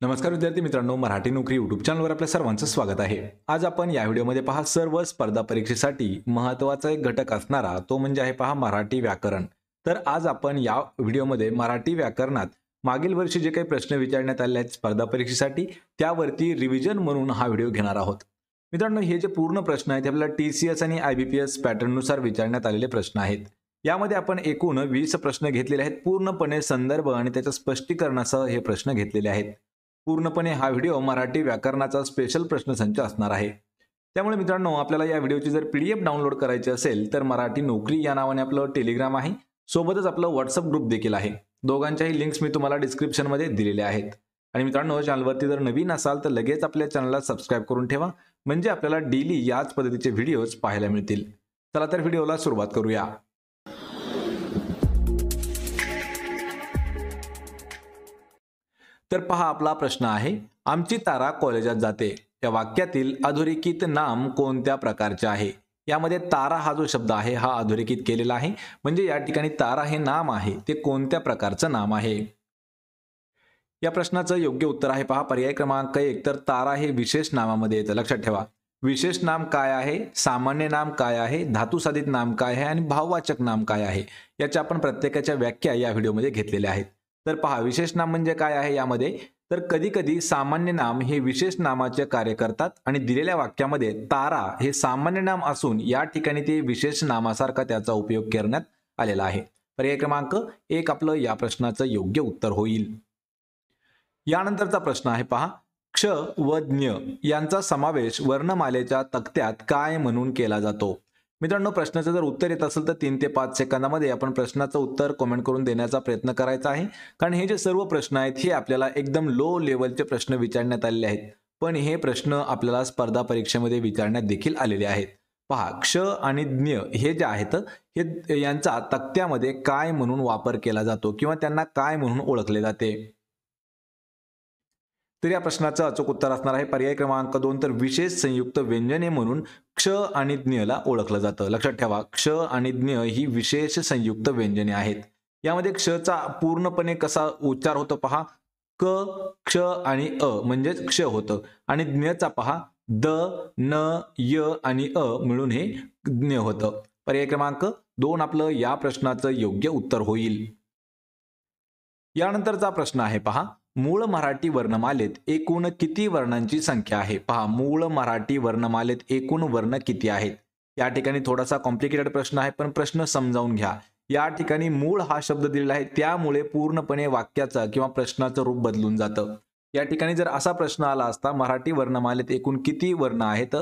नमस्कार विद्यार्थी मित्रांनो, मराठी नोकरी यूट्यूब चॅनलवर आपल्या सर्वांचं स्वागत आहे। आज आपण या व्हिडिओमध्ये पहा सर्व स्पर्धा परीक्षेसाठी महत्त्वाचा एक घटक असणारा तो म्हणजे आहे पहा मराठी व्याकरण। तर आज आपण या व्हिडिओमध्ये मराठी व्याकरणात मागील वर्षी जे काही प्रश्न विचारण्यात आले आहेत स्पर्धा परीक्षेसाठी त्यावरती रिव्हिजन म्हणून हा व्हिडिओ घेणार आहोत। मित्रांनो, हे जे पूर्ण प्रश्न आहेत आपल्याला TCS आणि IBPS पॅटर्ननुसार विचारण्यात आलेले प्रश्न आहेत। यामध्ये आपण एकूण 20 प्रश्न घेतलेले आहेत, पूर्णपणे संदर्भ आणि त्याच्या स्पष्टीकरणासह हे प्रश्न घेतलेले आहेत। पूर्णपणे हा व्हिडिओ मराठी व्याकरणाचा स्पेशल प्रश्नसंच असणार आहे। त्यामुळे मित्रांनो, आपल्याला या व्हिडिओची जर PDF डाउनलोड करायची असेल तर मराठी नोकरी या नावाने आपलं टेलिग्राम आहे, सोबतच आपलं WhatsApp ग्रुप देखील आहे। दोघांच्याही लिंक्स मी तुम्हाला डिस्क्रिप्शनमध्ये दिलेल्या आहेत। आणि मित्रांनो, चॅनलवरती जर नवीन असाल तर लगेच आपल्या चॅनलला सबस्क्राइब करून ठेवा, म्हणजे आपल्याला डेली याच पद्धतीचे व्हिडिओज पाहायला मिळतील। चला तर व्हिडिओला सुरुवात करूया। तर पहा, आपला प्रश्न आहे, आमची तारा कॉलेजात जाते या वाक्यातील अधोरेखित नाम कोणत्या प्रकारचे आहे। यामध्ये तारा हा जो शब्द आहे हा अधोरेखित केलेला आहे, म्हणजे या ठिकाणी तारा हे नाम आहे ते कोणत्या प्रकारचं नाम आहे। या प्रश्नाचं योग्य उत्तर आहे पहा पर्याय क्रमांक 1, तर तारा हे विशेष नामामध्ये येतं। लक्षात ठेवा, विशेष नाम काय आहे, सामान्य नाम काय आहे, धातुसाधित नाम काय आहे आणि भाववाचक नाम काय आहे, याच्या आपण प्रत्येकाच्या व्याख्या या व्हिडिओमध्ये घेतलेल्या आहेत। तर पहा, विशेष नाम म्हणजे काय आहे यामध्ये, तर कधी कधी सामान्य नाम हे विशेष नामाचे कार्य करतात आणि दिलेल्या वाक्यामध्ये तारा हे सामान्य नाम असून या ठिकाणी ते विशेष नामासारखा त्याचा उपयोग करण्यात आलेला आहे। पर्याय क्रमांक 1 आपलं या प्रश्नाचं योग्य उत्तर होईल। यानंतरचा प्रश्न आहे पहा, क्ष व ज्ञ यांचा समावेश वर्णमालेच्या तक्त्यात काय म्हणून केला जातो। मित्रांनो, प्रश्नाचं जर उत्तर येत असेल तर 3 ते 5 सेकंदामध्ये आपण प्रश्नाचं उत्तर कमेंट करून देण्याचा प्रयत्न करायचा आहे, कारण हे जे सर्व प्रश्न आहेत हे आपल्याला एकदम लो लेवलचे प्रश्न विचारण्यात आलेले आहेत, पण हे प्रश्न आपल्याला स्पर्धा परीक्षेमध्ये विचारण्यात देखील आलेले आहेत। पहा, क्ष आणि ज्ञ हे जे आहेत हे यांचा तक्त्यामध्ये काय म्हणून वापर केला जातो किंवा त्यांना काय म्हणून ओळखले जाते। तर या प्रश्नाचं अचूक उत्तर असणार आहे पर्याय क्रमांक 2, तर विशेष संयुक्त व्यंजने म्हणून क्ष आणि ज्ञला ओळखलं जातं। लक्षात ठेवा, क्ष आणि ज्ञ ही विशेष संयुक्त व्यंजने आहेत। यामध्ये क्षचा पूर्णपणे कसा उच्चार होतो पहा, क क्ष आणि अ म्हणजेच क्ष होतं, आणि ज्ञचा पहा द न य आणि अ मिळून हे ज्ञ होतं। पर्याय क्रमांक 2 आपलं या प्रश्नाचं योग्य उत्तर होईल। यानंतरचा प्रश्न आहे पहा, मूळ मराठी वर्णमालेत एकूण किती वर्णांची संख्या आहे। पहा, मूळ मराठी वर्णमालेत एकूण वर्ण किती आहेत। या ठिकाणी थोडासा कॉम्प्लिकेटेड प्रश्न आहे, पण प्रश्न समजावून घ्या। या ठिकाणी मूळ हा शब्द दिलेला आहे, त्यामुळे पूर्णपणे वाक्याचा किंवा प्रश्नाचं रूप बदलून जातं। या ठिकाणी जर असा प्रश्न आला असता, मराठी वर्णमालेत एकूण किती वर्ण आहेत,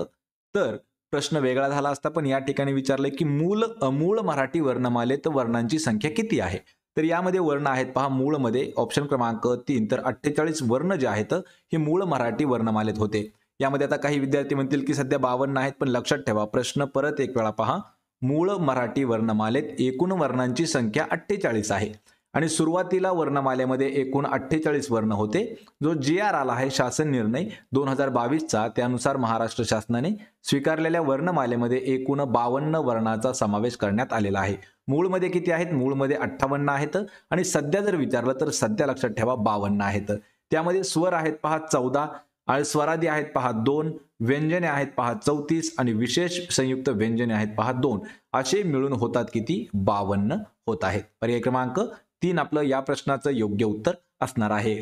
तर प्रश्न वेगळा झाला असता, पण या ठिकाणी विचारलंय की मूळ मराठी वर्णमालेत वर्णांची संख्या किती आहे। तर यामध्ये वर्ण आहेत पहा, मूळ मध्ये ऑप्शन क्रमांक 3, तर 48 वर्ण जे आहेत हे मूळ मराठी वर्णमालेत होते। यामध्ये आता काही विद्यार्थी म्हणतील की सध्या 52 आहेत, पण लक्षात ठेवा प्रश्न परत एक वेळा पहा, मूळ मराठी वर्णमालेत एकूण वर्णांची संख्या 48 आहे आणि सुरुवातीला वर्णमालेमध्ये एकूण 48 वर्ण होते। जो GR आला आहे शासन निर्णय 2022 चा, त्यानुसार महाराष्ट्र शासनाने स्वीकारलेल्या वर्णमालेमध्ये एकूण 52 वर्णाचा समावेश करण्यात आलेला आहे। मूळमध्ये किती आहेत, मूळमध्ये 58 आहेत आणि सध्या जर विचारलं तर सध्या लक्षात ठेवा 52 आहेत। त्यामध्ये स्वर आहेत पहा 14 आणि स्वरादी आहेत पहा 2, व्यंजने आहेत पहा 34 आणि विशेष संयुक्त व्यंजने आहेत पहा 2, असे मिळून होतात किती, 52 होत आहेत। पर्याय क्रमांक 3 आपलं या प्रश्नाचं योग्य उत्तर असणार आहे।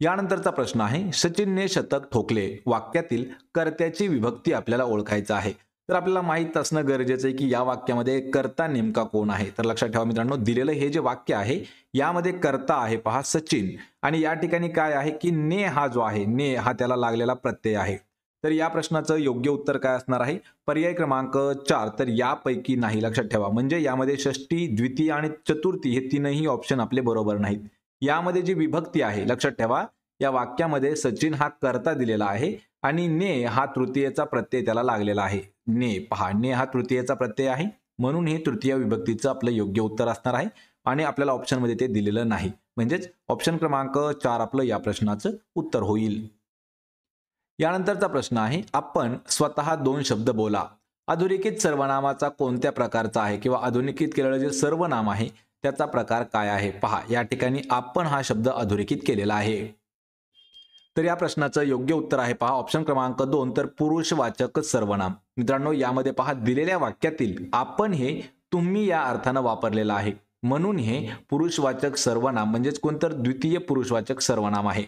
यानंतरचा प्रश्न आहे, सचिनने शतक ठोकले वाक्यातील कर्त्याची विभक्ती आपल्याला ओळखायचं आहे। तर आपल्याला माहित असणं गरजेचं आहे की या वाक्यामध्ये कर्ता नेमका कोण आहे। तर लक्षात ठेवा मित्रांनो, दिलेलं हे जे वाक्य आहे यामध्ये कर्ता आहे पहा सचिन, आणि या ठिकाणी काय आहे की ने हा जो आहे, ने हा त्याला लागलेला प्रत्यय आहे। तर या प्रश्नाचं योग्य उत्तर काय असणार आहे, पर्याय क्रमांक 4, तर यापैकी नाही। लक्षात ठेवा, म्हणजे यामध्ये षष्ठी, द्वितीय आणि चतुर्थी हे तीनही ऑप्शन आपले बरोबर नाहीत। यामध्ये जी विभक्ती आहे, लक्षात ठेवा या वाक्यामध्ये सचिन हा कर्ता दिलेला आहे आणि ने हा तृतीयेचा प्रत्यय त्याला लागलेला आहे। ने पहा, ने हा तृतीयेचा प्रत्यय आहे, म्हणून हे तृतीय विभक्तीचं आपलं योग्य उत्तर असणार आहे आणि आपल्याला ऑप्शन मध्ये ते दिलेलं नाही, म्हणजेच ऑप्शन क्रमांक 4 आपलं या प्रश्नाचं उत्तर होईल। यानंतरचा प्रश्न आहे, आपण स्वतः 2 शब्द बोला। अधोरेखित सर्वनामाचा कोणत्या प्रकारचा आहे किंवा अधोरेखित केलेलं जे सर्वनाम आहे त्याचा प्रकार काय आहे? पहा, या ठिकाणी आपण हा शब्द अधोरेखित केलेला आहे. तर या प्रश्नाचं योग्य उत्तर आहे पहा ऑप्शन क्रमांक 2, तर पुरुषवाचक सर्वनाम. मित्रांनो, यामध्ये पहा दिलेल्या वाक्यातील आपण हे तुम्ही या अर्थानं वापरलेलं आहे, म्हणून हे पुरुषवाचक सर्वनाम म्हणजेच कोणतर द्वितीय पुरुषवाचक सर्वनाम आहे.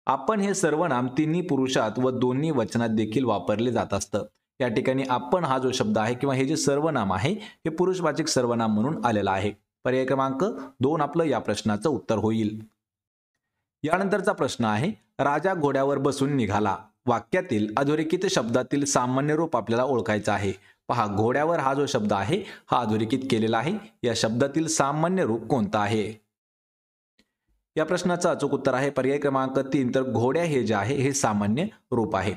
आपण हे सर्वनाम तिन्ही पुरुषात व दोन्ही वचनात देखील वापरले जात असतं. या ठिकाणी आपण हा जो शब्द आहे किंवा हे जे सर्वनाम आहे हे पुरुषवाचक सर्वनाम म्हणून आलेला आहे. पर्याय क्रमांक 2 आपलं या प्रश्नाचं उत्तर होईल. यानंतरचा प्रश्न आहे, राजा घोड्यावर बसून निघाला. वाक्यातील अधोरेखित शब्दातील सामान्य रूप आपल्याला ओळखायचं आहे. पहा, घोड्यावर हा जो शब्द आहे हा अधोरेखित केलेला आहे. या शब्दातील सामान्य रूप कोणतं आहे? या प्रश्नाचं अचूक उत्तर आहे पर्याय क्रमांक 3, तर घोड्या हे जे आहे हे सामान्य रूप आहे.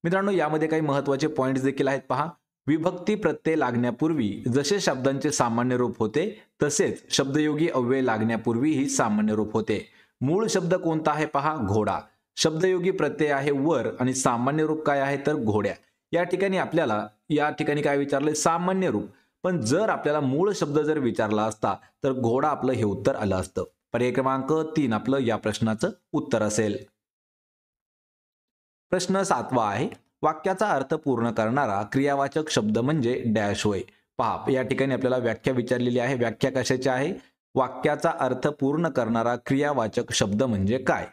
मित्रांनो, यामध्ये काही महत्त्वाचे पॉइंट्स देखील आहेत. पहा, विभक्ती प्रत्यय लागण्यापूर्वी जसे शब्दांचे सामान्य रूप होते तसेच शब्दयोगी अव्यय लागण्यापूर्वी ही सामान्य रूप होते. मूळ शब्द कोणता आहे? पहा, घोडा. शब्दयोगी प्रत्यय आहे वर आणि सामान्य रूप काय आहे? तर घोड्या. या ठिकाणी आपल्याला काय विचारले? सामान्य रूप. पण जर आपल्याला मूळ शब्द जर विचारला असता तर घोडा आपलं हे उत्तर आलं असतं. पर्याय क्रमांक 3 आपलं या प्रश्नाचं उत्तर असेल. प्रश्न 7वा आहे, वाक्याचा अर्थ पूर्ण करणारा क्रियावाचक शब्द म्हणजे डॅश होय. पहा, या ठिकाणी आपल्याला व्याख्या विचारलेली आहे. व्याख्या कशाची आहे? वाक्याचा अर्थ पूर्ण करणारा क्रियावाचक शब्द म्हणजे काय?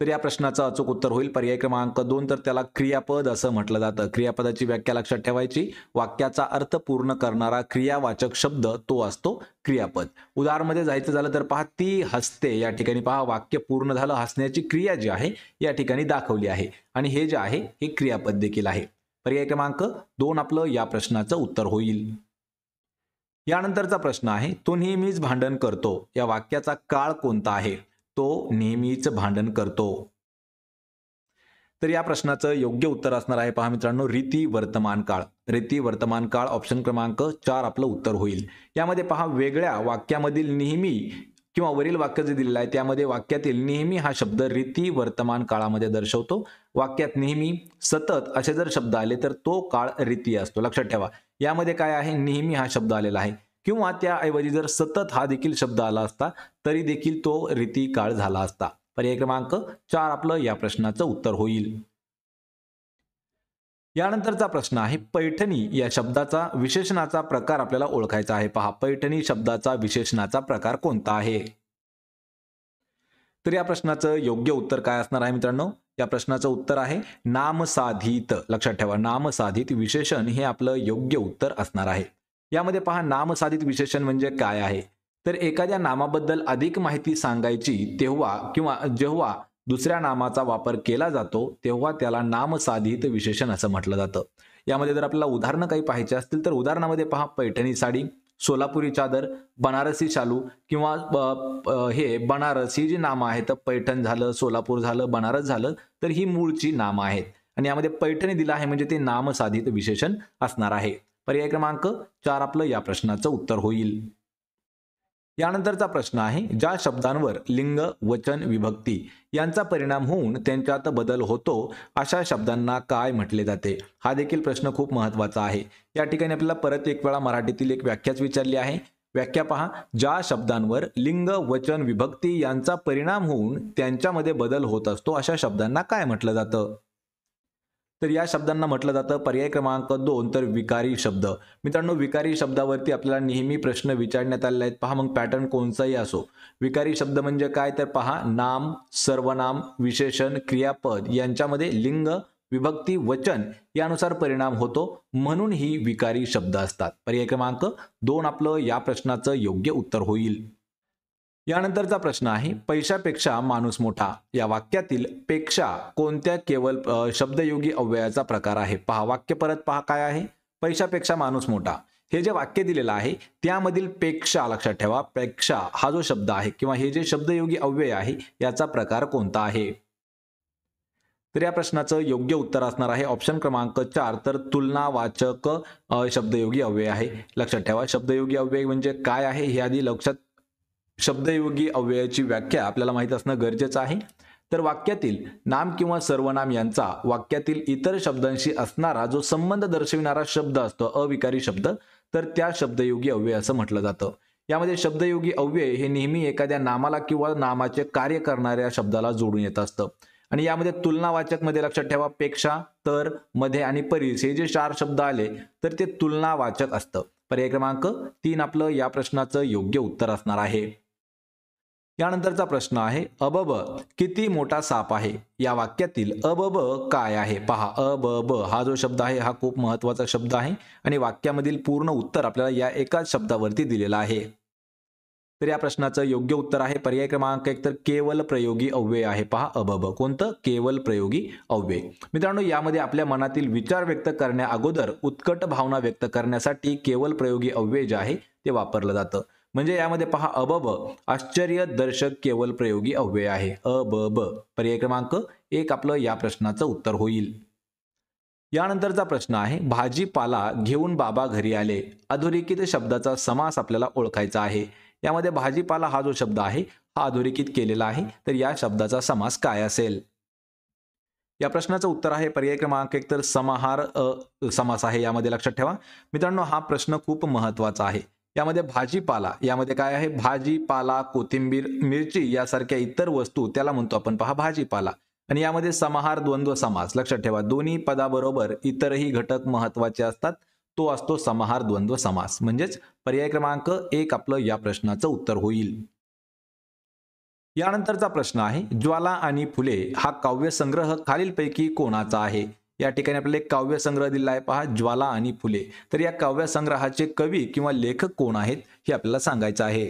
तर या प्रश्नाचं अचूक उत्तर होईल पर्याय क्रमांक 2, तर त्याला क्रियापद असं म्हटलं जातं. क्रियापदाची व्याख्या लक्षात ठेवायची. वाक्याचा अर्थ पूर्ण करणारा क्रियावाचक शब्द तो असतो क्रियापद. उदाहरणामध्ये जायचं झालं तर पहा, ती हसते. या ठिकाणी पहा, वाक्य पूर्ण झालं. हसण्याची क्रिया जी आहे या ठिकाणी दाखवली आहे आणि हे जे आहे हे क्रियापद देखील आहे. पर्याय क्रमांक 2 आपलं या प्रश्नाचं उत्तर होईल. यानंतरचा प्रश्न आहे, तो नेहमीच भांडण करतो. या वाक्याचा काळ कोणता आहे? तो नेहमीच भांडण करतो. तर या प्रश्नाचं योग्य उत्तर असणार आहे पहा मित्रांनो, रीती वर्तमान काळ. रीती वर्तमान काळ ऑप्शन क्रमांक 4 आपलं उत्तर होईल. यामध्ये पहा, वेगळ्या वाक्यामधील नेहमी किंवा वरील वाक्य जे दिलेलं आहे त्यामध्ये वाक्यातील नेहमी हा शब्द रीती वर्तमान काळामध्ये दर्शवतो. वाक्यात नेहमी, सतत असे जर शब्द आले तर तो काळ रीती असतो. लक्षात ठेवा, यामध्ये काय आहे? नेहमी हा शब्द आलेला आहे किंवा त्याऐवजी जर सतत हा देखील शब्द आला असता तरी देखील तो रीती काळ झाला असता. पर्याय क्रमांक 4 आपलं या प्रश्नाचं उत्तर होईल. यानंतरचा प्रश्न आहे, पैठणी या शब्दाचा विशेषणाचा प्रकार आपल्याला ओळखायचा आहे. पहा, पैठणी शब्दाचा विशेषणाचा प्रकार कोणता आहे? तर या प्रश्नाचं योग्य उत्तर काय असणार आहे मित्रांनो? या प्रश्नाचं उत्तर आहे नामसाधित. लक्षात ठेवा, नामसाधित विशेषण हे आपलं योग्य उत्तर असणार आहे. यामध्ये पहा, नामसाधित विशेषण म्हणजे काय आहे? तर एखाद्या नामाबद्दल अधिक माहिती सांगायची तेव्हा किंवा जेव्हा दुसऱ्या नामाचा वापर केला जातो तेव्हा त्याला नामसाधित विशेषण असं म्हटलं जातं. यामध्ये जर आपल्याला उदाहरणं काही पाहायचे असतील तर उदाहरणामध्ये पहा, पैठणी साडी, सोलापुरी चादर, बनारसी शालू किंवा हे बनारस ही जी नामं आहेत, पैठण झालं, सोलापूर झालं, बनारस झालं, तर ही मूळची नामं आहेत आणि यामध्ये पैठणी दिलं आहे म्हणजे ते नामसाधित विशेषण असणार आहे. पर्याय क्रमांक 4 आपलं या प्रश्नाचं उत्तर होईल. यानंतरचा प्रश्न आहे, ज्या शब्दांवर लिंग, वचन, विभक्ती यांचा परिणाम होऊन त्यांच्यात बदल होतो अशा शब्दांना काय म्हटले जाते? हा देखील प्रश्न खूप महत्त्वाचा आहे. या ठिकाणी आपल्याला परत एक वेळा मराठीतील एक व्याख्याच विचारली आहे. व्याख्या पहा, ज्या शब्दांवर लिंग, वचन, विभक्ती यांचा परिणाम होऊन त्यांच्यामध्ये बदल होत असतो अशा शब्दांना काय म्हटलं जातं? तर या शब्दांना म्हटलं जातं पर्याय क्रमांक 2, तर विकारी शब्द. मित्रांनो, विकारी शब्दावरती आपल्याला नेहमी प्रश्न विचारण्यात आलेले आहेत. पहा, मग पॅटर्न कोणताही असो, विकारी शब्द म्हणजे काय? तर पहा, नाम, सर्वनाम, विशेषण, क्रियापद यांच्यामध्ये लिंग, विभक्ती, वचन यानुसार परिणाम होतो म्हणून ही विकारी शब्द असतात. पर्याय क्रमांक 2 आपलं या प्रश्नाचं योग्य उत्तर होईल. यानंतरचा प्रश्न आहे, पैशापेक्षा माणूस मोठा. या वाक्यातील पेक्षा कोणत्या केवळ शब्दयोगी अव्ययाचा प्रकार आहे? पहा, वाक्य परत पहा काय आहे? पैशापेक्षा माणूस मोठा. हे जे वाक्य दिलेलं आहे त्यामधील पेक्षा, लक्षात ठेवा, पेक्षा हा जो शब्द आहे किंवा हे जे शब्दयोगी अव्यय आहे याचा प्रकार कोणता आहे? तर या प्रश्नाचं योग्य उत्तर असणार आहे ऑप्शन क्रमांक 4, तर तुलनावाचक शब्दयोगी अव्यय आहे. लक्षात ठेवा, शब्दयोगी अव्यय म्हणजे काय आहे हे आधी लक्षात, शब्दयोगी अव्ययाची व्याख्या आपल्याला माहित असणं गरजेचं आहे. तर वाक्यातील नाम किंवा सर्वनाम यांचा वाक्यातील इतर शब्दांशी असणारा जो संबंध दर्शविणारा शब्द असतो, अविकारी शब्द, तर त्या शब्दयोगी अव्यय असं म्हटलं जातं. यामध्ये शब्दयोगी अव्यय हे नेहमी एखाद्या नामाला किंवा नामाचे कार्य करणाऱ्या शब्दाला जोडून येत असतं. आणि यामध्ये तुलनावाचक मध्ये लक्षात ठेवा, पेक्षा, तर, मध्ये आणि परीस हे जे 4 शब्द आले तर ते तुलनावाचक असतं. पर्याय क्रमांक 3 आपलं या प्रश्नाचं योग्य उत्तर असणार आहे. यानंतरचा प्रश्न आहे, अबब किती मोठा साप आहे? या वाक्यातील अबब काय आहे? पहा, अबब हा जो शब्द आहे हा खूप महत्वाचा शब्द आहे आणि वाक्यामधील पूर्ण उत्तर आपल्याला या एकाच शब्दावरती दिलेलं आहे. तर या प्रश्नाचं योग्य उत्तर आहे पर्याय क्रमांक 1 तर केवल प्रयोगी अव्यय आहे. पहा, अबब कोणतं? केवल प्रयोगी अव्यय. मित्रांनो, यामध्ये आपल्या मनातील विचार व्यक्त करण्या अगोदर उत्कट भावना व्यक्त करण्यासाठी केवल प्रयोगी अव्यय जे आहे ते वापरलं जातं. म्हणजे यामध्ये पहा, अबब आश्चर्यदर्शक केवल प्रयोगी अव्यय आहे. अबब पर्याय क्रमांक 1 आपलं या प्रश्नाचं उत्तर होईल. यानंतरचा प्रश्न आहे, भाजीपाला घेऊन बाबा घरी आले. अधोरेखित शब्दाचा समास आपल्याला ओळखायचा आहे. यामध्ये भाजीपाला हा जो शब्द आहे हा अधोरेखित केलेला आहे. तर या शब्दाचा समास काय असेल? या प्रश्नाचं उत्तर आहे पर्याय क्रमांक 1 तर समाहार समास आहे. यामध्ये लक्षात ठेवा मित्रांनो, हा प्रश्न खूप महत्वाचा आहे. यामध्ये भाजीपाला यामध्ये काय आहे? भाजीपाला, कोथिंबीर, मिरची यासारख्या इतर वस्तू त्याला म्हणतो आपण पहा भाजीपाला. आणि यामध्ये समाहार द्वंद्व समास लक्षात ठेवा, दोन्ही पदाबरोबर इतरही घटक महत्वाचे असतात. तो असतो समाहार द्वंद्व समास. म्हणजेच पर्याय क्रमांक 1 आपलं या प्रश्नाचं उत्तर होईल. यानंतरचा प्रश्न आहे, ज्वाला आणि फुले हा काव्यसंग्रह खालीलपैकी कोणाचा आहे? या ठिकाणी आपल्याला एक काव्यसंग्रह दिला आहे पहा, ज्वाला आणि फुले. तर या काव्यसंग्रहाचे कवी किंवा लेखक कोण आहेत हे आपल्याला सांगायचं आहे.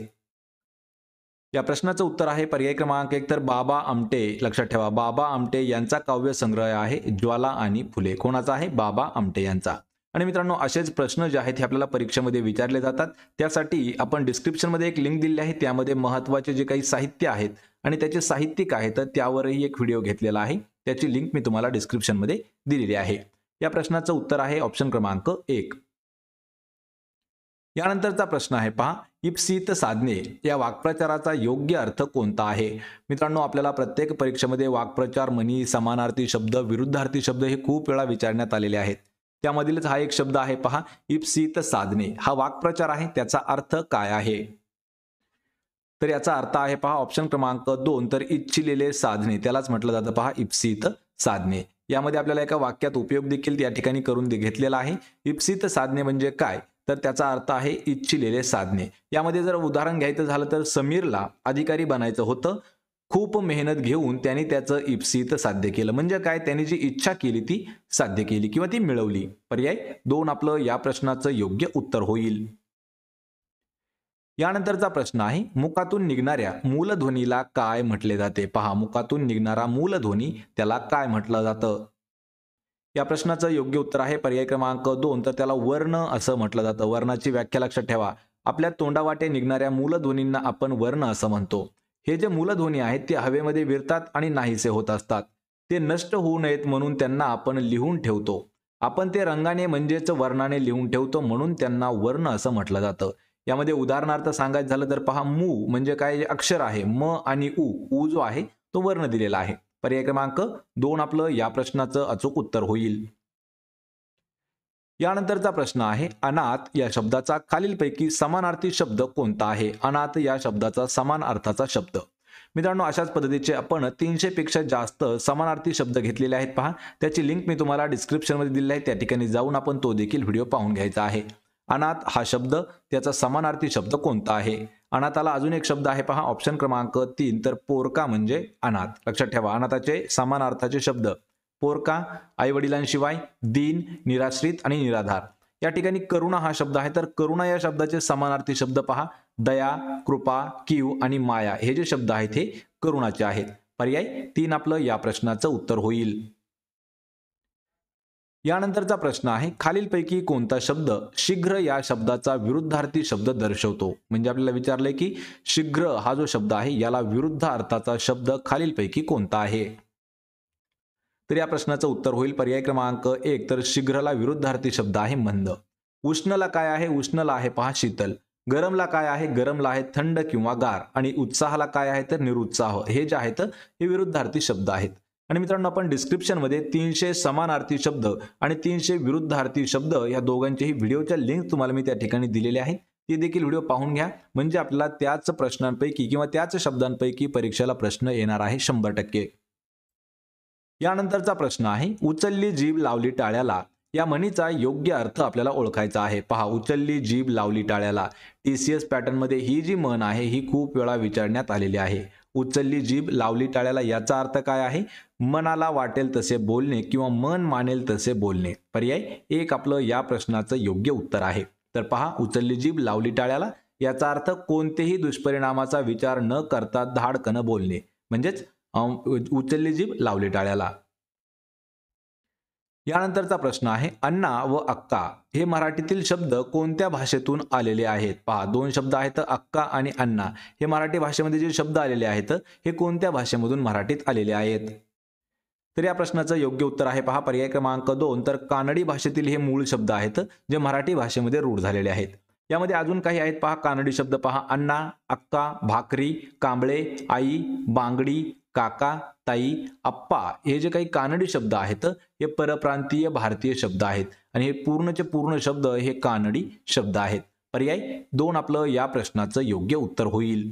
या प्रश्नाचं उत्तर आहे पर्याय क्रमांक 1 तर बाबा आमटे. लक्षात ठेवा, बाबा आमटे यांचा काव्यसंग्रह आहे ज्वाला आणि फुले. कोणाचा आहे? बाबा आमटे यांचा. आणि मित्रांनो, असेच प्रश्न जे आहेत हे आपल्याला परीक्षेमध्ये विचारले जातात. त्यासाठी आपण डिस्क्रिप्शनमध्ये एक लिंक दिली आहे. त्यामध्ये महत्त्वाचे जे काही साहित्य आहेत आणि त्याचे साहित्यिक आहेत तर त्यावरही एक व्हिडिओ घेतलेला आहे. त्याची लिंक मी तुम्हाला डिस्क्रिप्शनमध्ये दिलेली आहे. या प्रश्नाचं उत्तर आहे ऑप्शन क्रमांक 1. यानंतरचा प्रश्न आहे पहा, इप्सित साधने या वाक्प्रचाराचा योग्य अर्थ कोणता आहे? मित्रांनो, आपल्याला प्रत्येक परीक्षेमध्ये वाक्प्रचार, म्हणी, समानार्थी शब्द, विरुद्धार्थी शब्द हे खूप वेळा विचारण्यात आलेले आहेत. त्यामधीलच हा एक शब्द आहे पहा, इप्सित साधने. हा वाक्प्रचार आहे, त्याचा अर्थ काय आहे? तर याचा अर्थ आहे पहा ऑप्शन क्रमांक 2 तर इच्छिलेले साधने, त्यालाच म्हटलं जातं पहा इप्सित साधने. यामध्ये आपल्याला एका वाक्यात उपयोग देखील या ठिकाणी करून घेतलेला आहे. इप्सित साधने म्हणजे काय? तर त्याचा अर्थ आहे इच्छिलेले साधने. यामध्ये जर उदाहरण घ्यायचं झालं तर समीरला अधिकारी बनायचं होतं. खूप मेहनत घेऊन त्यांनी त्याचं इप्सित साध्य केलं. म्हणजे काय? त्यांनी जी इच्छा केली ती साध्य केली किंवा ती मिळवली. पर्याय 2 आपलं या प्रश्नाचं योग्य उत्तर होईल. यानंतरचा प्रश्न आहे, मुखातून निघणाऱ्या मूलध्वनीला काय म्हटले जाते? पहा, मुखातून निघणारा मूलध्वनी त्याला काय म्हटलं जातं? या प्रश्नाचं योग्य उत्तर आहे पर्याय क्रमांक 2 तर त्याला वर्ण असं म्हटलं जातं. वर्णाची व्याख्या लक्षात ठेवा, आपल्या तोंडावाटे निघणाऱ्या मूलध्वनींना आपण वर्ण असं म्हणतो. हे जे मूलध्वनी आहेत ते हवेमध्ये विरतात आणि नाहीसे होत असतात. ते नष्ट होऊ नयेत म्हणून त्यांना आपण लिहून ठेवतो. आपण ते रंगाने म्हणजेच वर्णाने लिहून ठेवतो म्हणून त्यांना वर्ण असं म्हटलं जातं. यामध्ये उदाहरणार्थ सांगायचं झालं तर पहा, मू म्हणजे काय? अक्षर आहे. म आणि उ जो आहे तो वर्ण दिलेला आहे. पर्याय क्रमांक 2 आपलं या प्रश्नाचं अचूक उत्तर होईल. यानंतरचा प्रश्न आहे, अनाथ या शब्दाचा खालीलपैकी समानार्थी शब्द कोणता आहे? अनाथ या शब्दाचा समान अर्थाचा शब्द. मित्रांनो, अशाच पद्धतीचे आपण 300 पेक्षा जास्त समानार्थी शब्द घेतलेले आहेत पहा. त्याची लिंक मी तुम्हाला डिस्क्रिप्शनमध्ये दिली आहे. त्या ठिकाणी जाऊन आपण तो देखील व्हिडिओ पाहून घ्यायचा आहे. अनाथ हा शब्द त्याचा समानार्थी शब्द कोणता आहे? अनाथाला अजून एक शब्द आहे पहा ऑप्शन क्रमांक 3 तर पोरका म्हणजे अनाथ. लक्षात ठेवा, अनाथाचे समानार्थाचे शब्द पोरका, आई वडिलांशिवाय, दीन, निराश्रित आणि निराधार. या ठिकाणी करुणा हा शब्द आहे तर करुणा या शब्दाचे समानार्थी शब्द पहा, दया, कृपा, कीव आणि माया. हे जे शब्द आहेत हे करुणाचे आहेत. पर्याय 3 आपलं या प्रश्नाचं उत्तर होईल. यानंतरचा प्रश्न आहे, खालीलपैकी कोणता शब्द शीघ्र या शब्दाचा विरुद्धार्थी शब्द दर्शवतो? म्हणजे आपल्याला विचारलंय की शीघ्र हा जो शब्द आहे याला विरुद्ध अर्थाचा शब्द खालीलपैकी कोणता आहे? तर या प्रश्नाचं उत्तर होईल पर्याय क्रमांक 1 तर शीघ्रला विरुद्धार्थी शब्द आहे मंद. उष्णला काय आहे? उष्णला आहे पहा शीतल. गरमला काय आहे? गरमला आहे थंड किंवा गार. आणि उत्साहाला काय आहे? तर निरुत्साह. हे जे आहेत हे विरुद्धार्थी शब्द आहेत. आणि मित्रांनो, आपण डिस्क्रिप्शनमध्ये 300 समानार्थी शब्द आणि 300 विरुद्धार्थी शब्द या दोघांचेही व्हिडिओच्या लिंक तुम्हाला मी त्या ठिकाणी दिलेले आहे. ती देखील व्हिडिओ पाहून घ्या, म्हणजे आपल्याला त्याच प्रश्नांपैकी किंवा त्याच शब्दांपैकी परीक्षेला प्रश्न येणार आहे 100%. यानंतरचा प्रश्न आहे, उचलली जीभ लावली टाळ्याला या म्हणीचा योग्य अर्थ आपल्याला ओळखायचा आहे. पहा, उचलली जीभ लावली टाळ्याला TCS पॅटर्न मध्ये ही जी म्हण आहे ही खूप वेळा विचारण्यात आलेली आहे. उचलली जीभ लावली टाळ्याला याचा अर्थ काय आहे? मनाला वाटेल तसे बोलणे किंवा मन मानेल तसे बोलणे. पर्याय एक आपलं या प्रश्नाचं योग्य उत्तर आहे. तर पहा, उचलली जीभ लावली टाळ्याला याचा अर्थ कोणतेही दुष्परिणामाचा विचार न करता धाडकन बोलणे, म्हणजेच उचलली जीभ लावली टाळ्याला. यानंतरचा प्रश्न आहे, अण्णा व अक्का हे मराठीतील शब्द कोणत्या भाषेतून आलेले आहेत? पहा, दोन शब्द आहेत अक्का आणि अण्णा. हे मराठी भाषेमध्ये जे शब्द आलेले आहेत हे कोणत्या भाषेमधून मराठीत आलेले आहेत? तर या प्रश्नाचं योग्य उत्तर आहे पहा पर्याय क्रमांक 2, तर कानडी भाषेतील हे मूळ शब्द आहेत जे मराठी भाषेमध्ये रूढ झालेले आहेत. यामध्ये अजून काही आहेत पहा कानडी शब्द पहा, अण्णा, अक्का, भाकरी, कांबळे, आई, बांगडी, काका, ताई, अप्पा हे जे काही कानडी शब्द आहेत हे परप्रांतीय भारतीय शब्द आहेत आणि हे पूर्णचे पूर्ण शब्द हे कानडी शब्द आहेत. पर्याय 2 आपलं या प्रश्नाचं योग्य उत्तर होईल.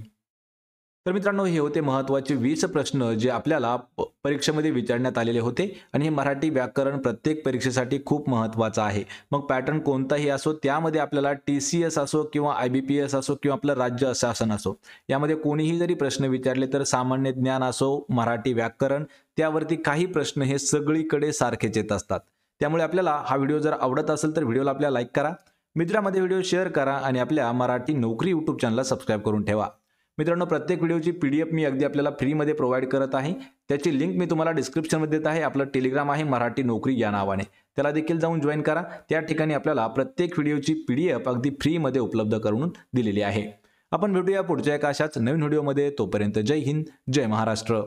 तर मित्रांनो, हे होते महत्त्वाचे 20 प्रश्न जे आपल्याला परीक्षेमध्ये विचारण्यात आलेले होते आणि हे मराठी व्याकरण प्रत्येक परीक्षेसाठी खूप महत्त्वाचं आहे. मग पॅटर्न कोणताही असो, त्यामध्ये आपल्याला TCS असो किंवा IBPS असो किंवा आपलं राज्य शासन असो, यामध्ये कोणीही जरी प्रश्न विचारले तर सामान्य ज्ञान असो, मराठी व्याकरण, त्यावरती काही प्रश्न हे सगळीकडे सारखेच येत असतात. त्यामुळे आपल्याला हा व्हिडिओ जर आवडत असेल तर व्हिडिओला आपल्याला लाईक करा, मित्रांमध्ये व्हिडिओ शेअर करा आणि आपल्या मराठी नोकरी YouTube चॅनलला सबस्क्राईब करून ठेवा. मित्रांनो, प्रत्येक व्हिडिओची PDF मी अगदी आपल्याला फ्रीमध्ये प्रोव्हाइड करत आहे. त्याची लिंक मी तुम्हाला डिस्क्रिप्शनमध्ये देत आहे. आपलं टेलिग्राम आहे मराठी नोकरी या नावाने, त्याला देखील जाऊन जॉईन करा. त्या ठिकाणी आपल्याला प्रत्येक व्हिडिओची PDF अगदी फ्रीमध्ये उपलब्ध करून दिलेली आहे. आपण भेटूया पुढच्या एका अशाच नवीन व्हिडिओमध्ये. तोपर्यंत जय हिंद, जय महाराष्ट्र.